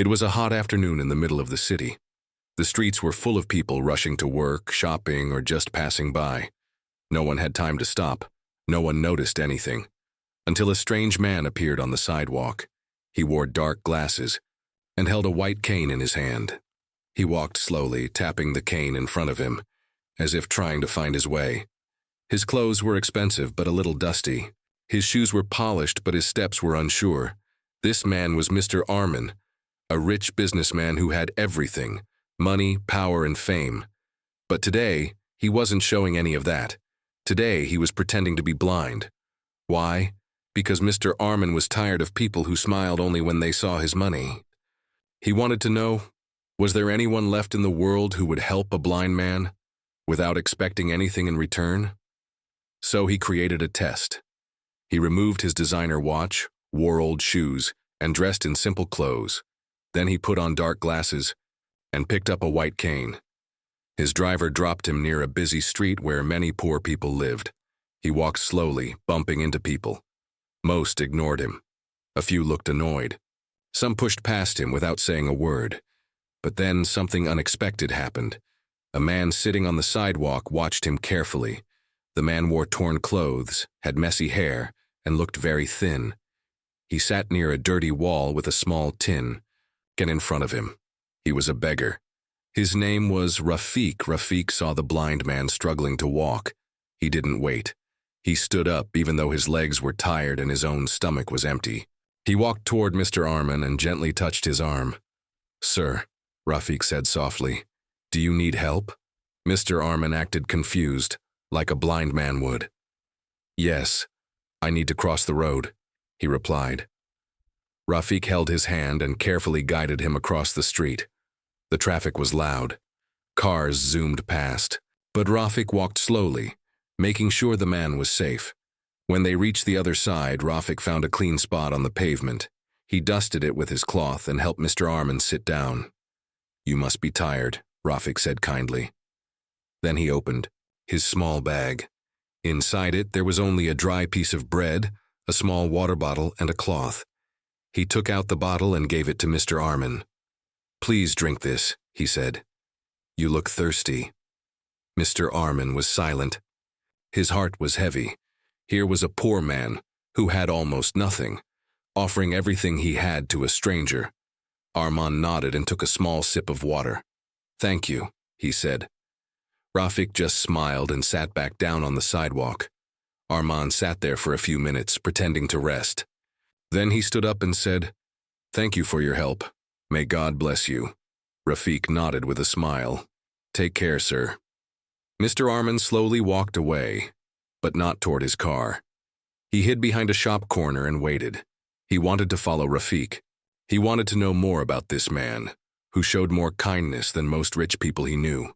It was a hot afternoon in the middle of the city. The streets were full of people rushing to work, shopping, or just passing by. No one had time to stop. No one noticed anything. Until a strange man appeared on the sidewalk. He wore dark glasses and held a white cane in his hand. He walked slowly, tapping the cane in front of him, as if trying to find his way. His clothes were expensive but a little dusty. His shoes were polished but his steps were unsure. This man was Mr. Armin, a rich businessman who had everything: money, power, and fame. But today, he wasn't showing any of that. Today, he was pretending to be blind. Why? Because Mr. Armin was tired of people who smiled only when they saw his money. He wanted to know, was there anyone left in the world who would help a blind man without expecting anything in return? So he created a test. He removed his designer watch, wore old shoes, and dressed in simple clothes. Then he put on dark glasses and picked up a white cane. His driver dropped him near a busy street where many poor people lived. He walked slowly, bumping into people. Most ignored him. A few looked annoyed. Some pushed past him without saying a word. But then something unexpected happened. A man sitting on the sidewalk watched him carefully. The man wore torn clothes, had messy hair, and looked very thin. He sat near a dirty wall with a small tin. Get in front of him. He was a beggar. His name was Rafik. Rafik saw the blind man struggling to walk. He didn't wait. He stood up even though his legs were tired and his own stomach was empty. He walked toward Mr. Armin and gently touched his arm. "Sir," Rafik said softly, "do you need help?" Mr. Armin acted confused, like a blind man would. "Yes, I need to cross the road," he replied. Rafik held his hand and carefully guided him across the street. The traffic was loud. Cars zoomed past, but Rafik walked slowly, making sure the man was safe. When they reached the other side, Rafik found a clean spot on the pavement. He dusted it with his cloth and helped Mr. Armin sit down. "You must be tired," Rafik said kindly. Then he opened his small bag. Inside it, there was only a dry piece of bread, a small water bottle, and a cloth. He took out the bottle and gave it to Mr. Armin. "Please drink this," he said. "You look thirsty." Mr. Armin was silent. His heart was heavy. Here was a poor man who had almost nothing, offering everything he had to a stranger. Armin nodded and took a small sip of water. "Thank you," he said. Rafik just smiled and sat back down on the sidewalk. Armin sat there for a few minutes, pretending to rest. Then he stood up and said, "Thank you for your help. May God bless you." Rafik nodded with a smile. "Take care, sir." Mr. Armin slowly walked away, but not toward his car. He hid behind a shop corner and waited. He wanted to follow Rafik. He wanted to know more about this man, who showed more kindness than most rich people he knew.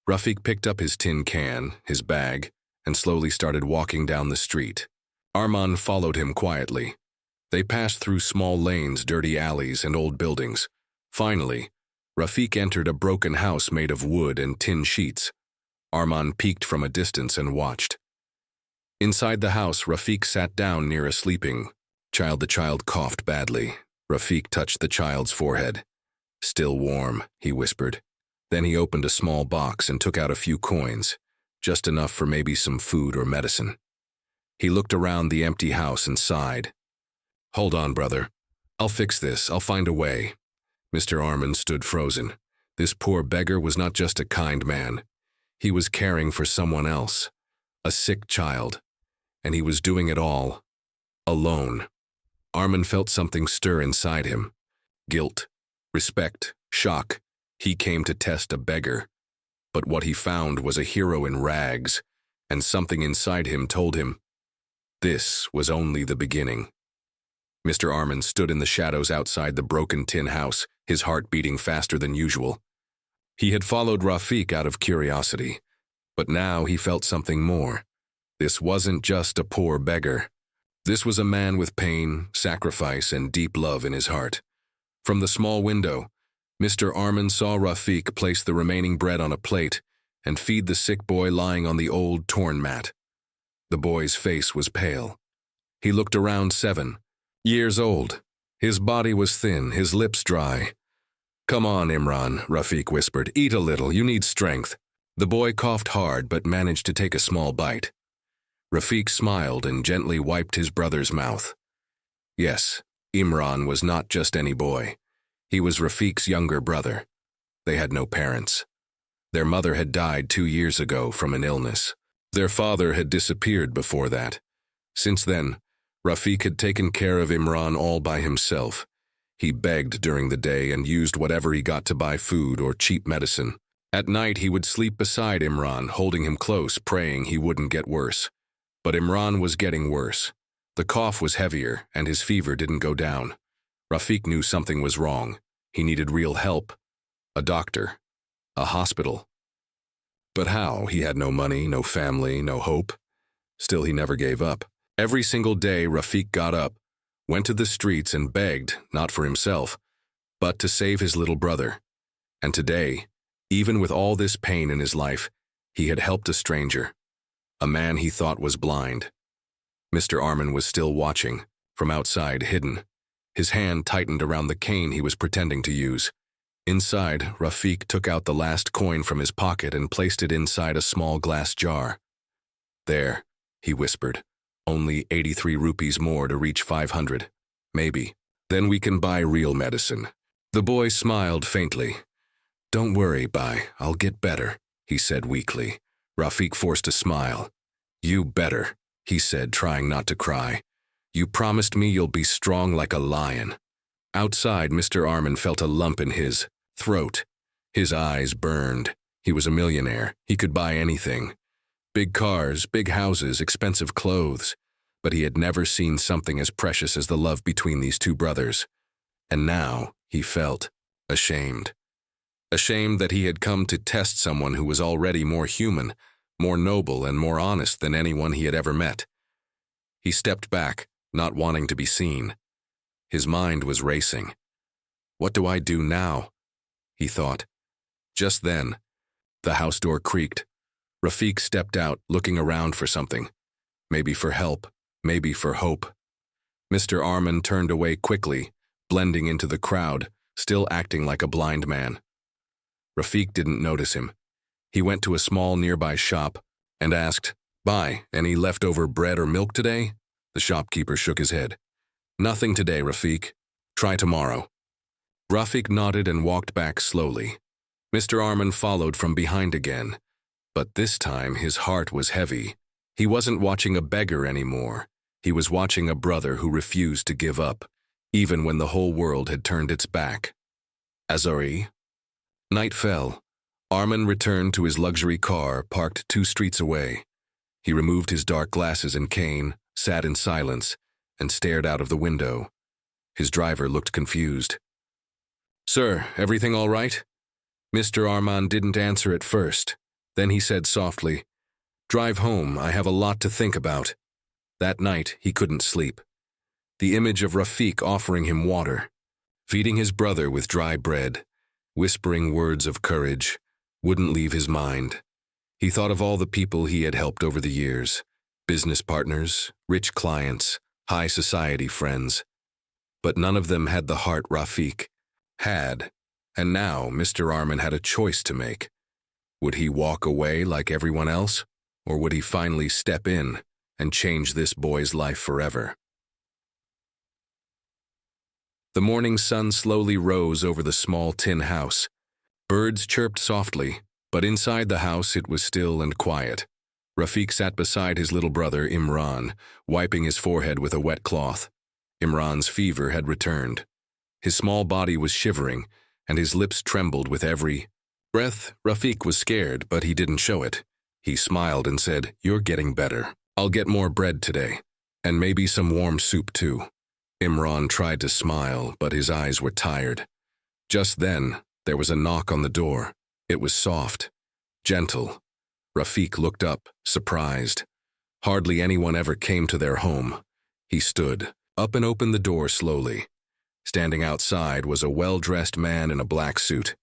Rafik picked up his tin can, his bag, and slowly started walking down the street. Armin followed him quietly. They passed through small lanes, dirty alleys, and old buildings. Finally, Rafik entered a broken house made of wood and tin sheets. Armin peeked from a distance and watched. Inside the house, Rafik sat down near a sleeping child. The child coughed badly. Rafik touched the child's forehead. "Still warm," he whispered. Then he opened a small box and took out a few coins, just enough for maybe some food or medicine. He looked around the empty house and sighed. "Hold on, brother. I'll fix this. I'll find a way." Mr. Armin stood frozen. This poor beggar was not just a kind man. He was caring for someone else, a sick child, and he was doing it all alone. Armin felt something stir inside him. Guilt, respect, shock. He came to test a beggar. But what he found was a hero in rags, and something inside him told him this was only the beginning. Mr. Armin stood in the shadows outside the broken tin house, his heart beating faster than usual. He had followed Rafik out of curiosity, but now he felt something more. This wasn't just a poor beggar. This was a man with pain, sacrifice, and deep love in his heart. From the small window, Mr. Armin saw Rafik place the remaining bread on a plate and feed the sick boy lying on the old, torn mat. The boy's face was pale. He looked around 7 years old. His body was thin, his lips dry, "Come on, Imran," Rafiq whispered. "Eat a little, you need strength." The boy coughed hard but managed to take a small bite. Rafiq smiled and gently wiped his brother's mouth. Yes, Imran was not just any boy. He was Rafiq's younger brother. They had no parents. Their mother had died 2 years ago from an illness. Their father had disappeared before that. Since then, Rafiq had taken care of Imran all by himself. He begged during the day and used whatever he got to buy food or cheap medicine. At night, he would sleep beside Imran, holding him close, praying he wouldn't get worse. But Imran was getting worse. The cough was heavier, and his fever didn't go down. Rafiq knew something was wrong. He needed real help. A doctor. A hospital. But how? He had no money, no family, no hope. Still, he never gave up. Every single day, Rafiq got up, went to the streets and begged, not for himself, but to save his little brother. And today, even with all this pain in his life, he had helped a stranger, a man he thought was blind. Mr. Arman was still watching, from outside, hidden. His hand tightened around the cane he was pretending to use. Inside, Rafiq took out the last coin from his pocket and placed it inside a small glass jar. "There," he whispered. "Only 83 rupees more to reach 500. Maybe. Then we can buy real medicine." The boy smiled faintly. "Don't worry, Bai. I'll get better," he said weakly. Rafiq forced a smile. "You better," he said, trying not to cry. "You promised me you'll be strong like a lion." Outside, Mr. Arman felt a lump in his throat. His eyes burned. He was a millionaire. He could buy anything. Big cars, big houses, expensive clothes. But he had never seen something as precious as the love between these two brothers. And now he felt ashamed. Ashamed that he had come to test someone who was already more human, more noble and more honest than anyone he had ever met. He stepped back, not wanting to be seen. His mind was racing. "What do I do now?" he thought. Just then, the house door creaked. Rafiq stepped out, looking around for something. Maybe for help, maybe for hope. Mr. Arman turned away quickly, blending into the crowd, still acting like a blind man. Rafiq didn't notice him. He went to a small nearby shop and asked, "Bai, any leftover bread or milk today?" The shopkeeper shook his head. "Nothing today, Rafiq. Try tomorrow." Rafiq nodded and walked back slowly. Mr. Arman followed from behind again. But this time his heart was heavy. He wasn't watching a beggar anymore. He was watching a brother who refused to give up, even when the whole world had turned its back. Azari. Night fell. Arman returned to his luxury car, parked 2 streets away. He removed his dark glasses and cane, sat in silence, and stared out of the window. His driver looked confused. "Sir, everything all right?" Mr. Arman didn't answer at first. Then he said softly, "Drive home, I have a lot to think about." That night, he couldn't sleep. The image of Rafiq offering him water, feeding his brother with dry bread, whispering words of courage, wouldn't leave his mind. He thought of all the people he had helped over the years, business partners, rich clients, high society friends. But none of them had the heart Rafiq had, and now Mr. Arman had a choice to make. Would he walk away like everyone else, or would he finally step in and change this boy's life forever? The morning sun slowly rose over the small tin house. Birds chirped softly, but inside the house it was still and quiet. Rafiq sat beside his little brother, Imran, wiping his forehead with a wet cloth. Imran's fever had returned. His small body was shivering, and his lips trembled with every breath. Rafiq was scared, but he didn't show it. He smiled and said, "You're getting better. I'll get more bread today, and maybe some warm soup too." Imran tried to smile, but his eyes were tired. Just then, there was a knock on the door. It was soft, gentle. Rafiq looked up, surprised. Hardly anyone ever came to their home. He stood up and opened the door slowly. Standing outside was a well-dressed man in a black suit.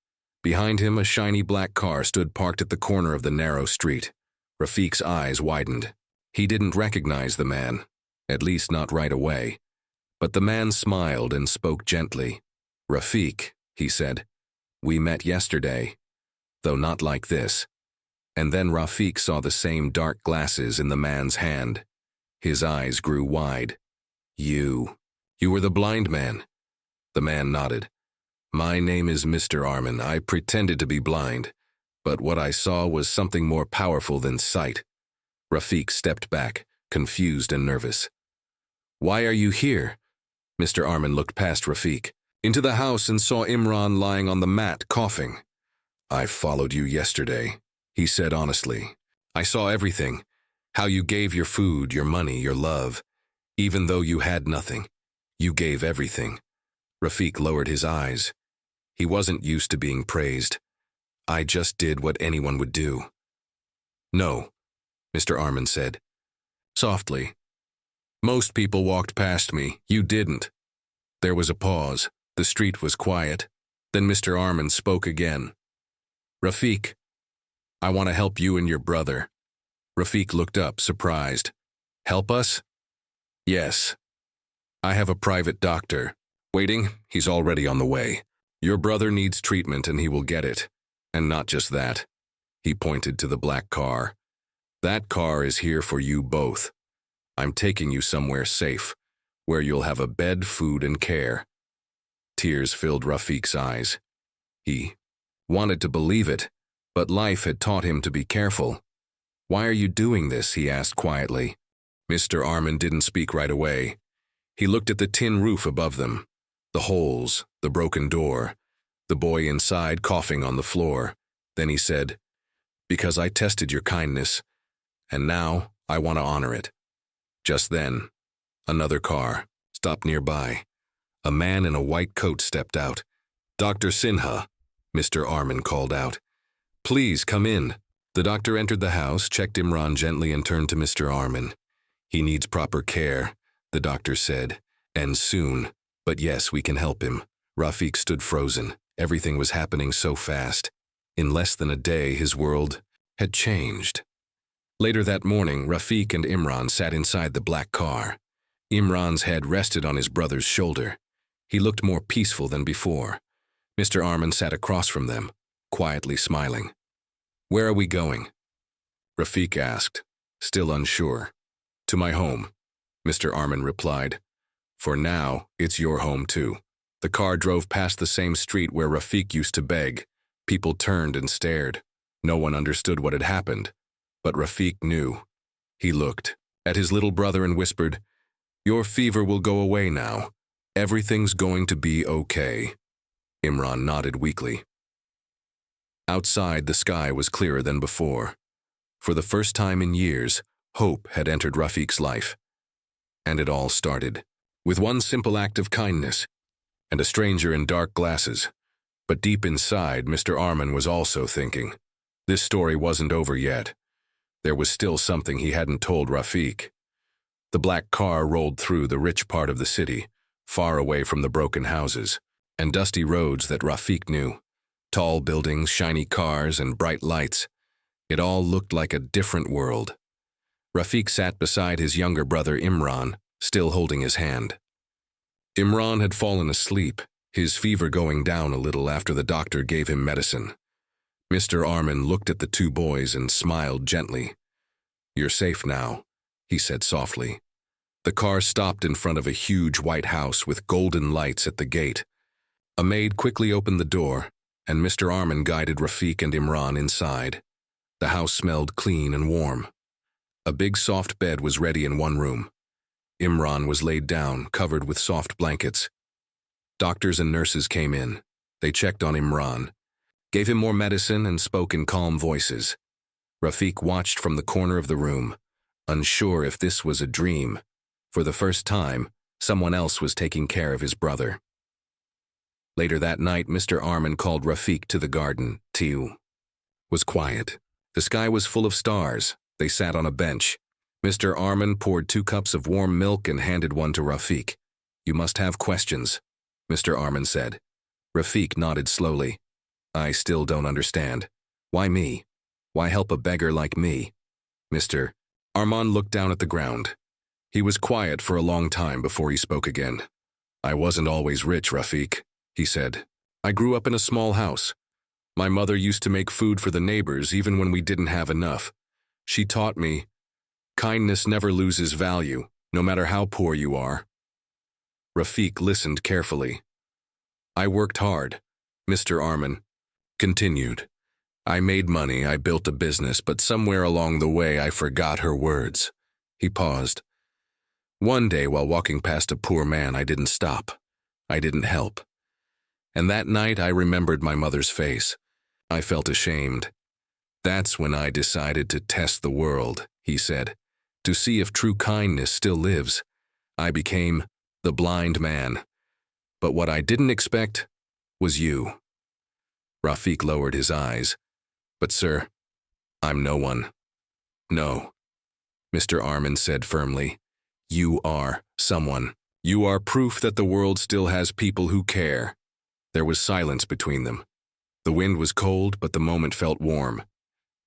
Behind him, a shiny black car stood parked at the corner of the narrow street. Rafiq's eyes widened. He didn't recognize the man, at least not right away. But the man smiled and spoke gently. "Rafiq," he said, We met yesterday, though not like this. And then Rafik saw the same dark glasses in the man's hand. His eyes grew wide. You were the blind man. The man nodded. My name is Mr. Armin. I pretended to be blind, but what I saw was something more powerful than sight. Rafik stepped back, confused and nervous. Why are you here? Mr. Armin looked past Rafik, into the house, and saw Imran lying on the mat, coughing. I followed you yesterday, he said honestly. I saw everything. How you gave your food, your money, your love. Even though you had nothing, you gave everything. Rafik lowered his eyes. He wasn't used to being praised. I just did what anyone would do. No, Mr. Armin said, softly. Most people walked past me. You didn't. There was a pause. The street was quiet. Then Mr. Armin spoke again. Rafik, I want to help you and your brother. Rafik looked up, surprised. Help us? Yes. I have a private doctor. Waiting, he's already on the way. Your brother needs treatment and he will get it. And not just that. He pointed to the black car. That car is here for you both. I'm taking you somewhere safe, where you'll have a bed, food, and care. Tears filled Rafik's eyes. He wanted to believe it, but life had taught him to be careful. Why are you doing this? He asked quietly. Mr. Armin didn't speak right away. He looked at the tin roof above them, the holes, the broken door, the boy inside coughing on the floor. Then he said, Because I tested your kindness, and now I want to honor it. Just then, another car stopped nearby. A man in a white coat stepped out. Dr. Sinha, Mr. Armin called out. Please come in. The doctor entered the house, checked Imran gently, and turned to Mr. Armin. He needs proper care, the doctor said, and soon. But yes, we can help him. Rafik stood frozen. Everything was happening so fast. In less than a day, his world had changed. Later that morning, Rafik and Imran sat inside the black car. Imran's head rested on his brother's shoulder. He looked more peaceful than before. Mr. Armin sat across from them, quietly smiling. Where are we going? Rafik asked, still unsure. To my home, Mr. Armin replied. For now, it's your home too. The car drove past the same street where Rafik used to beg. People turned and stared. No one understood what had happened. But Rafik knew. He looked at his little brother and whispered, Your fever will go away now. Everything's going to be okay. Imran nodded weakly. Outside, the sky was clearer than before. For the first time in years, hope had entered Rafik's life. And it all started with one simple act of kindness and a stranger in dark glasses. But deep inside, Mr. Armin was also thinking, this story wasn't over yet. There was still something he hadn't told Rafik. The black car rolled through the rich part of the city, far away from the broken houses and dusty roads that Rafik knew. Tall buildings, shiny cars, and bright lights. It all looked like a different world. Rafik sat beside his younger brother Imran, still holding his hand. Imran had fallen asleep, his fever going down a little after the doctor gave him medicine. Mr. Armin looked at the two boys and smiled gently. You're safe now, he said softly. The car stopped in front of a huge white house with golden lights at the gate. A maid quickly opened the door, and Mr. Armin guided Rafik and Imran inside. The house smelled clean and warm. A big soft bed was ready in one room. Imran was laid down, covered with soft blankets. Doctors and nurses came in. They checked on Imran, gave him more medicine, and spoke in calm voices. Rafik watched from the corner of the room, unsure if this was a dream. For the first time, someone else was taking care of his brother. Later that night, Mr. Armin called Rafik to the garden. Tiu was quiet. The sky was full of stars. They sat on a bench. Mr. Armin poured 2 cups of warm milk and handed one to Rafik. You must have questions, Mr. Armin said. Rafik nodded slowly. I still don't understand. Why me? Why help a beggar like me? Mr. Armin looked down at the ground. He was quiet for a long time before he spoke again. I wasn't always rich, Rafik, he said. I grew up in a small house. My mother used to make food for the neighbors even when we didn't have enough. She taught me, kindness never loses value, no matter how poor you are. Rafik listened carefully. I worked hard, Mr. Armin continued. I made money, I built a business, but somewhere along the way I forgot her words. He paused. One day while walking past a poor man, I didn't stop. I didn't help. And that night I remembered my mother's face. I felt ashamed. That's when I decided to test the world, he said, to see if true kindness still lives. I became the blind man. But what I didn't expect was you. Rafik lowered his eyes. But sir, I'm no one. No, Mr. Armin said firmly. You are someone. You are proof that the world still has people who care. There was silence between them. The wind was cold, but the moment felt warm.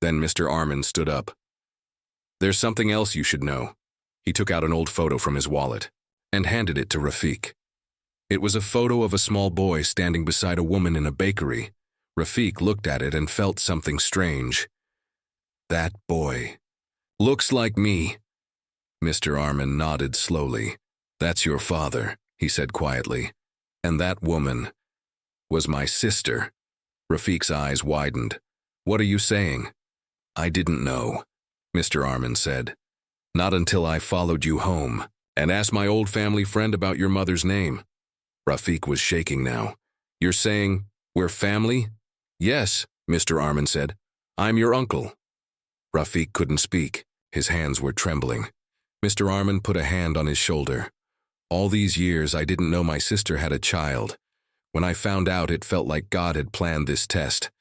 Then Mr. Armin stood up. There's something else you should know. He took out an old photo from his wallet and handed it to Rafik. It was a photo of a small boy standing beside a woman in a bakery. Rafik looked at it and felt something strange. That boy looks like me. Mr. Armin nodded slowly. That's your father, he said quietly. And that woman was my sister. Rafik's eyes widened. What are you saying? I didn't know, Mr. Armin said. Not until I followed you home and asked my old family friend about your mother's name. Rafik was shaking now. You're saying we're family? Yes, Mr. Armin said. I'm your uncle. Rafik couldn't speak. His hands were trembling. Mr. Armin put a hand on his shoulder. All these years I didn't know my sister had a child. When I found out, it felt like God had planned this test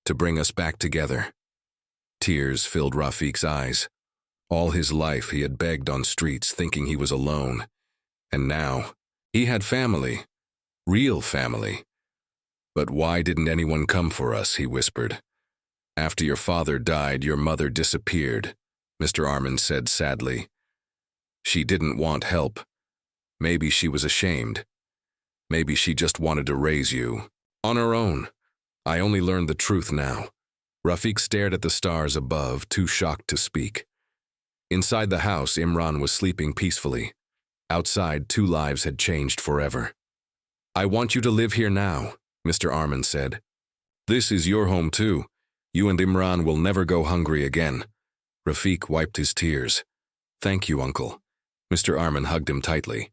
to bring us back together. Tears filled Rafik's eyes. All his life he had begged on streets thinking he was alone. And now he had family. Real family. But why didn't anyone come for us, he whispered. After your father died, your mother disappeared, Mr. Armin said sadly. She didn't want help. Maybe she was ashamed. Maybe she just wanted to raise you. On her own. I only learned the truth now. Rafik stared at the stars above, too shocked to speak. Inside the house, Imran was sleeping peacefully. Outside, two lives had changed forever. I want you to live here now, Mr. Armin said. This is your home too. You and Imran will never go hungry again. Rafik wiped his tears. Thank you, uncle. Mr. Armin hugged him tightly.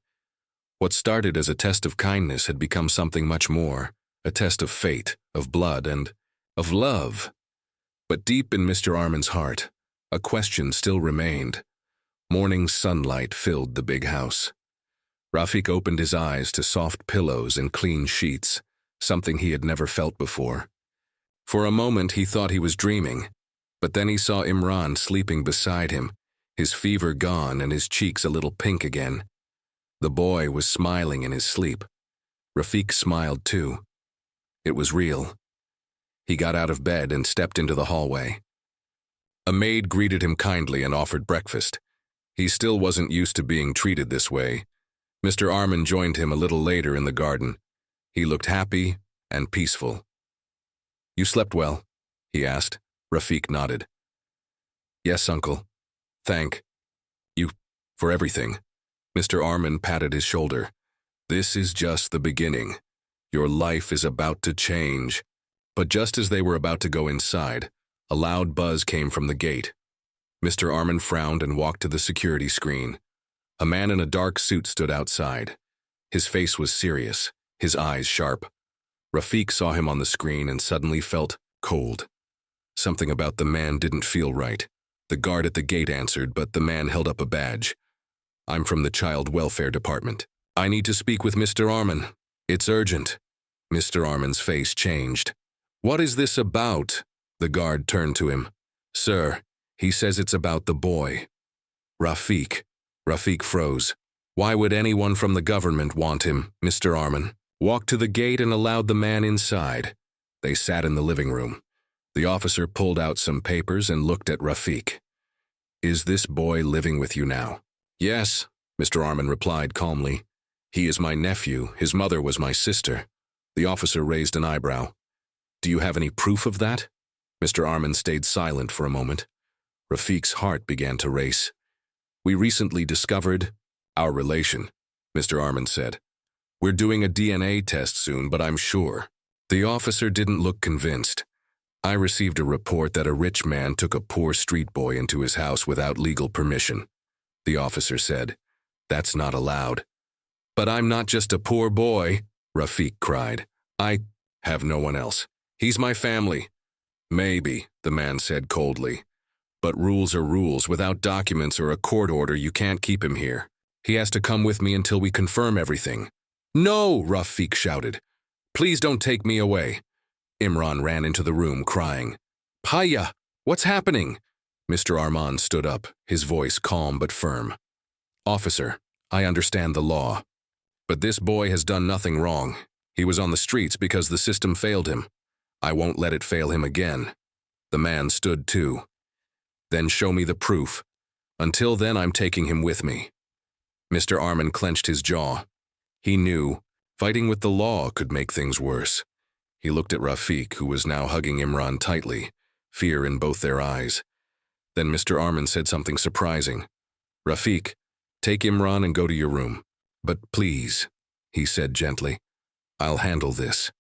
What started as a test of kindness had become something much more, a test of fate, of blood, and of love. But deep in Mr. Armin's heart, a question still remained. Morning sunlight filled the big house. Rafik opened his eyes to soft pillows and clean sheets, something he had never felt before. For a moment he thought he was dreaming, but then he saw Imran sleeping beside him, his fever gone and his cheeks a little pink again. The boy was smiling in his sleep. Rafik smiled too. It was real. He got out of bed and stepped into the hallway. A maid greeted him kindly and offered breakfast. He still wasn't used to being treated this way. Mr. Armin joined him a little later in the garden. He looked happy and peaceful. You slept well? He asked. Rafik nodded. Yes, uncle. Thank you for everything. Mr. Armin patted his shoulder. This is just the beginning. Your life is about to change. But just as they were about to go inside, a loud buzz came from the gate. Mr. Armin frowned and walked to the security screen. A man in a dark suit stood outside. His face was serious, his eyes sharp. Rafik saw him on the screen and suddenly felt cold. Something about the man didn't feel right. The guard at the gate answered, but the man held up a badge. I'm from the Child Welfare Department. I need to speak with Mr. Armin. It's urgent. Mr. Armin's face changed. What is this about? The guard turned to him. Sir, he says it's about the boy. Rafik. Rafik froze. Why would anyone from the government want him? Mr. Armin walked to the gate and allowed the man inside. They sat in the living room. The officer pulled out some papers and looked at Rafik. Is this boy living with you now? Yes, Mr. Armin replied calmly. He is my nephew. His mother was my sister. The officer raised an eyebrow. Do you have any proof of that? Mr. Arman stayed silent for a moment. Rafiq's heart began to race. We recently discovered our relation, Mr. Arman said. We're doing a DNA test soon, but I'm sure. The officer didn't look convinced. I received a report that a rich man took a poor street boy into his house without legal permission. The officer said, That's not allowed. But I'm not just a poor boy, Rafiq cried. I have no one else. He's my family. Maybe, the man said coldly. But rules are rules. Without documents or a court order, you can't keep him here. He has to come with me until we confirm everything. No, Rafiq shouted. Please don't take me away. Imran ran into the room crying. Paya, what's happening? Mr. Arman stood up, his voice calm but firm. Officer, I understand the law. But this boy has done nothing wrong. He was on the streets because the system failed him. I won't let it fail him again. The man stood too. Then show me the proof. Until then, I'm taking him with me. Mr. Arman clenched his jaw. He knew fighting with the law could make things worse. He looked at Rafiq, who was now hugging Imran tightly, fear in both their eyes. Then Mr. Arman said something surprising. Rafiq, take Imran and go to your room. But please, he said gently, I'll handle this.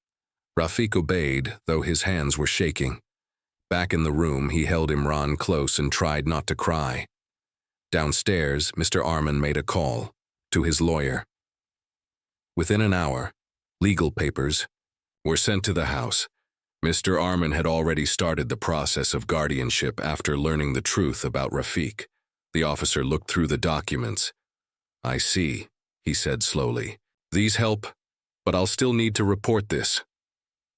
Rafiq obeyed, though his hands were shaking. Back in the room, he held Imran close and tried not to cry. Downstairs, Mr. Arman made a call to his lawyer. Within an hour, legal papers were sent to the house. Mr. Arman had already started the process of guardianship after learning the truth about Rafiq. The officer looked through the documents. I see, he said slowly. These help, but I'll still need to report this.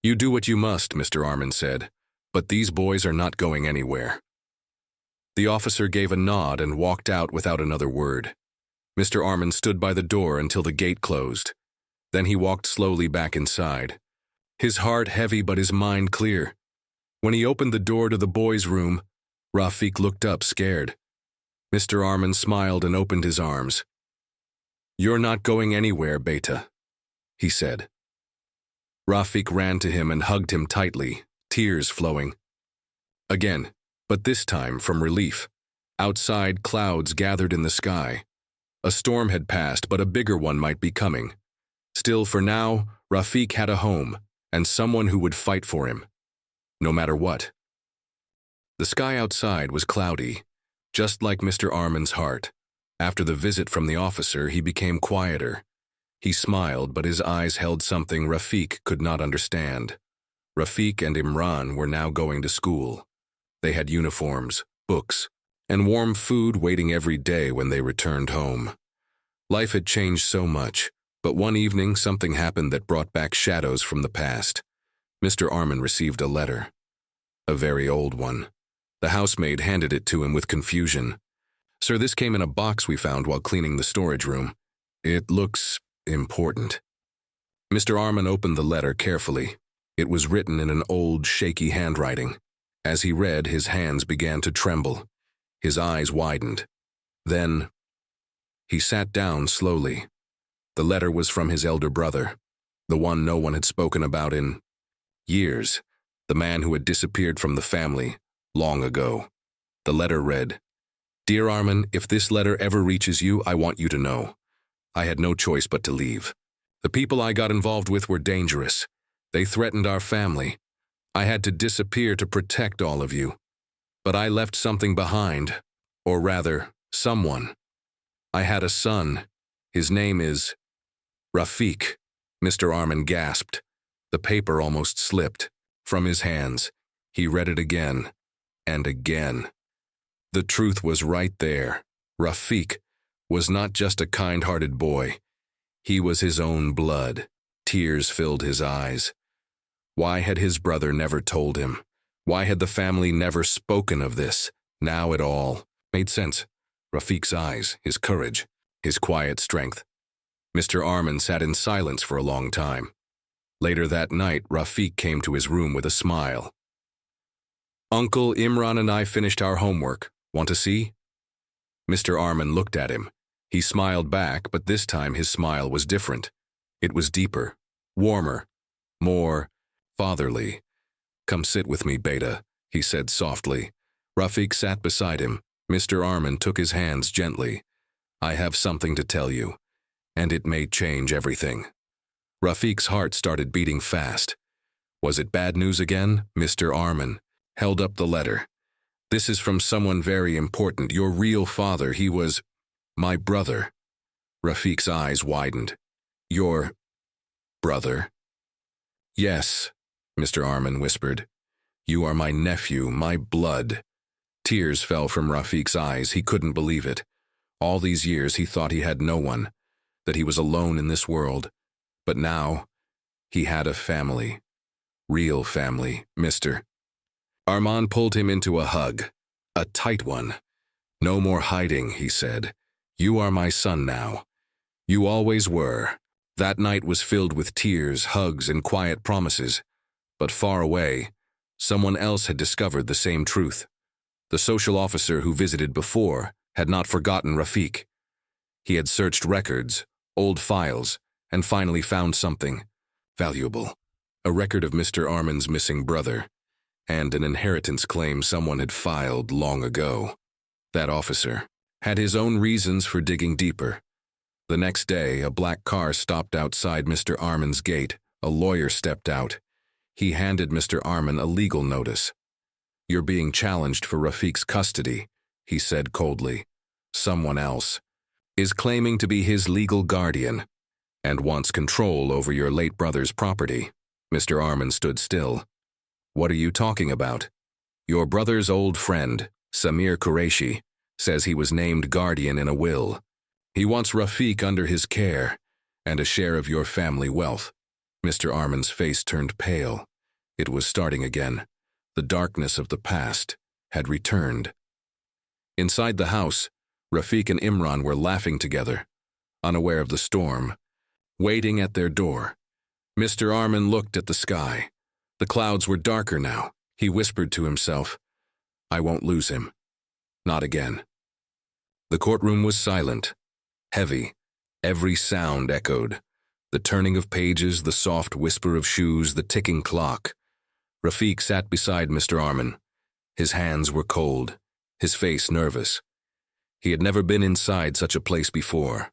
You do what you must, Mr. Arman said, but these boys are not going anywhere. The officer gave a nod and walked out without another word. Mr. Arman stood by the door until the gate closed. Then he walked slowly back inside. His heart heavy but his mind clear. When he opened the door to the boys' room, Rafiq looked up scared. Mr. Arman smiled and opened his arms. You're not going anywhere, Beta, he said. Rafiq ran to him and hugged him tightly, tears flowing. Again, but this time from relief. Outside, clouds gathered in the sky. A storm had passed, but a bigger one might be coming. Still, for now, Rafiq had a home, and someone who would fight for him, no matter what. The sky outside was cloudy, just like Mr. Arman's heart. After the visit from the officer, he became quieter. He smiled, but his eyes held something Rafiq could not understand. Rafiq and Imran were now going to school. They had uniforms, books, and warm food waiting every day when they returned home. Life had changed so much, but one evening something happened that brought back shadows from the past. Mr. Arman received a letter. A very old one. The housemaid handed it to him with confusion. Sir, this came in a box we found while cleaning the storage room. It looks important. Mr. Arman opened the letter carefully. It was written in an old, shaky handwriting. As he read, his hands began to tremble. His eyes widened. Then, he sat down slowly. The letter was from his elder brother, the one no one had spoken about in years, the man who had disappeared from the family long ago. The letter read, Dear Arman, if this letter ever reaches you, I want you to know. I had no choice but to leave. The people I got involved with were dangerous. They threatened our family. I had to disappear to protect all of you. But I left something behind, or rather, someone. I had a son. His name is Rafiq. Mr. Arman gasped. The paper almost slipped from his hands. He read it again and again. The truth was right there. Rafiq was not just a kind-hearted boy. He was his own blood. Tears filled his eyes. Why had his brother never told him? Why had the family never spoken of this? Now it all made sense. Rafiq's eyes, his courage, his quiet strength. Mr. Arman sat in silence for a long time. Later that night, Rafiq came to his room with a smile. Uncle, Imran and I finished our homework. Want to see? Mr. Arman looked at him. He smiled back, but this time his smile was different. It was deeper, warmer, more fatherly. "Come sit with me, Beta," he said softly. Rafiq sat beside him. Mr. Armin took his hands gently. "I have something to tell you, and it may change everything." Rafiq's heart started beating fast. Was it bad news again? Mr. Armin held up the letter. "This is from someone very important. Your real father. He was my brother." Rafiq's eyes widened. "Your brother?" "Yes," Mr. Armin whispered. "You are my nephew, my blood." Tears fell from Rafiq's eyes. He couldn't believe it. All these years he thought he had no one, that he was alone in this world. But now, he had a family. Real family, Mr. Armand pulled him into a hug. A tight one. "No more hiding," he said. "You are my son now. You always were." That night was filled with tears, hugs, and quiet promises. But far away, someone else had discovered the same truth. The social officer who visited before had not forgotten Rafiq. He had searched records, old files, and finally found something valuable. A record of Mr. Armin's missing brother, and an inheritance claim someone had filed long ago. That officer had his own reasons for digging deeper. The next day, a black car stopped outside Mr. Armin's gate. A lawyer stepped out. He handed Mr. Armin a legal notice. "You're being challenged for Rafiq's custody," he said coldly. "Someone else is claiming to be his legal guardian and wants control over your late brother's property." Mr. Armin stood still. "What are you talking about?" "Your brother's old friend, Samir Qureshi, says he was named guardian in a will. He wants Rafiq under his care and a share of your family wealth." Mr. Armin's face turned pale. It was starting again. The darkness of the past had returned. Inside the house, Rafiq and Imran were laughing together, unaware of the storm, waiting at their door. Mr. Armin looked at the sky. The clouds were darker now. He whispered to himself, "I won't lose him. Not again." The courtroom was silent, heavy. Every sound echoed. The turning of pages, the soft whisper of shoes, the ticking clock. Rafiq sat beside Mr. Armin. His hands were cold, his face nervous. He had never been inside such a place before.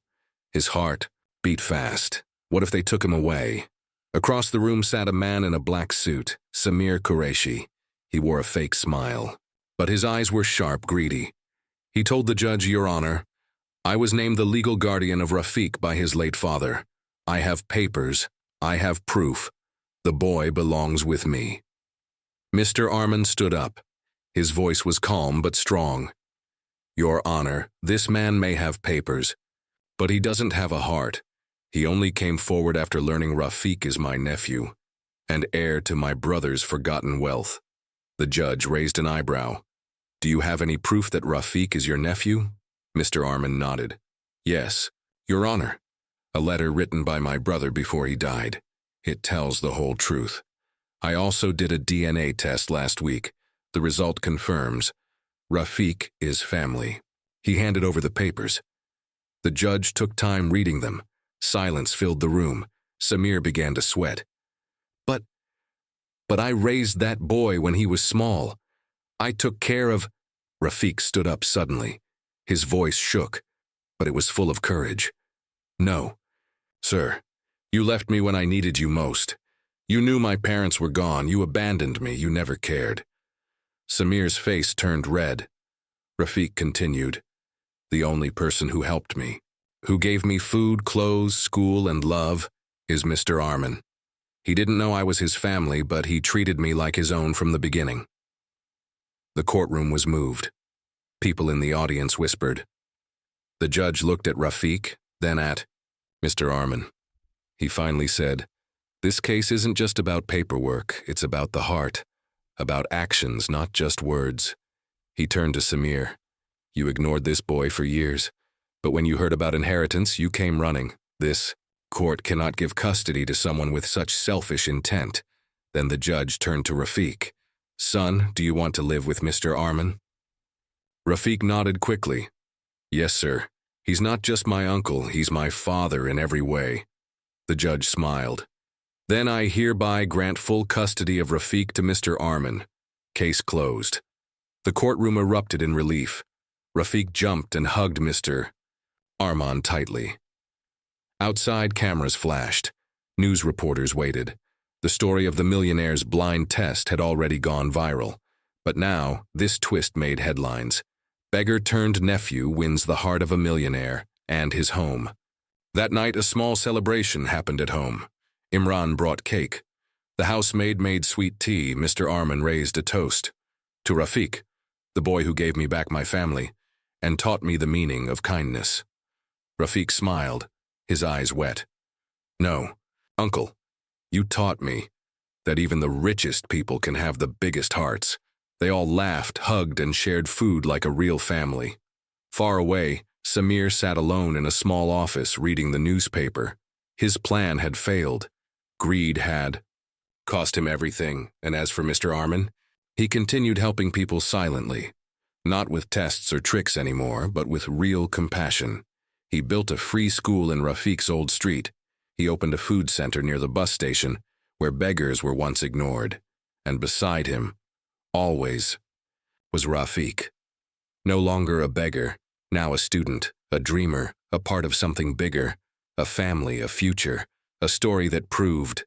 His heart beat fast. What if they took him away? Across the room sat a man in a black suit, Samir Qureshi. He wore a fake smile, but his eyes were sharp, greedy. He told the judge, "Your Honor, I was named the legal guardian of Rafiq by his late father. I have papers. I have proof. The boy belongs with me." Mr. Armin stood up. His voice was calm but strong. "Your Honor, this man may have papers, but he doesn't have a heart. He only came forward after learning Rafiq is my nephew and heir to my brother's forgotten wealth." The judge raised an eyebrow. "Do you have any proof that Rafiq is your nephew?" Mr. Armin nodded. "Yes, Your Honor. A letter written by my brother before he died. It tells the whole truth. I also did a DNA test last week. The result confirms Rafiq is family." He handed over the papers. The judge took time reading them. Silence filled the room. Samir began to sweat. But I raised that boy when he was small. I took care of—" Rafiq stood up suddenly. His voice shook, but it was full of courage. "No, sir. You left me when I needed you most. You knew my parents were gone. You abandoned me. You never cared." Samir's face turned red. Rafiq continued, "The only person who helped me, who gave me food, clothes, school, and love, is Mr. Armin. He didn't know I was his family, but he treated me like his own from the beginning." The courtroom was moved. People in the audience whispered. The judge looked at Rafiq, then at Mr. Armin. He finally said, "This case isn't just about paperwork, it's about the heart, about actions, not just words." He turned to Samir. "You ignored this boy for years, but when you heard about inheritance, you came running. This court cannot give custody to someone with such selfish intent." Then the judge turned to Rafiq. "Son, do you want to live with Mr. Armin?" Rafiq nodded quickly. "Yes, sir. He's not just my uncle, he's my father in every way." The judge smiled. Then I hereby grant full custody of Rafiq to Mr. Arman. Case closed. The courtroom erupted in relief. Rafiq jumped and hugged Mr. Arman tightly. Outside, cameras flashed. News reporters waited. The story of the millionaire's blind test had already gone viral. But now, this twist made headlines. Beggar turned nephew wins the heart of a millionaire and his home. That night, a small celebration happened at home. Imran brought cake. The housemaid made sweet tea. Mr. Arman raised a toast. To Rafiq, the boy who gave me back my family, and taught me the meaning of kindness. Rafiq smiled, his eyes wet. No, uncle, you taught me that even the richest people can have the biggest hearts. They all laughed, hugged, and shared food like a real family. Far away, Samir sat alone in a small office reading the newspaper. His plan had failed. Greed had cost him everything, and as for Mr. Arman, he continued helping people silently. Not with tests or tricks anymore, but with real compassion. He built a free school in Rafiq's old street. He opened a food center near the bus station, where beggars were once ignored. And beside him, always, was Rafiq. No longer a beggar, now a student, a dreamer, a part of something bigger, a family, a future, a story that proved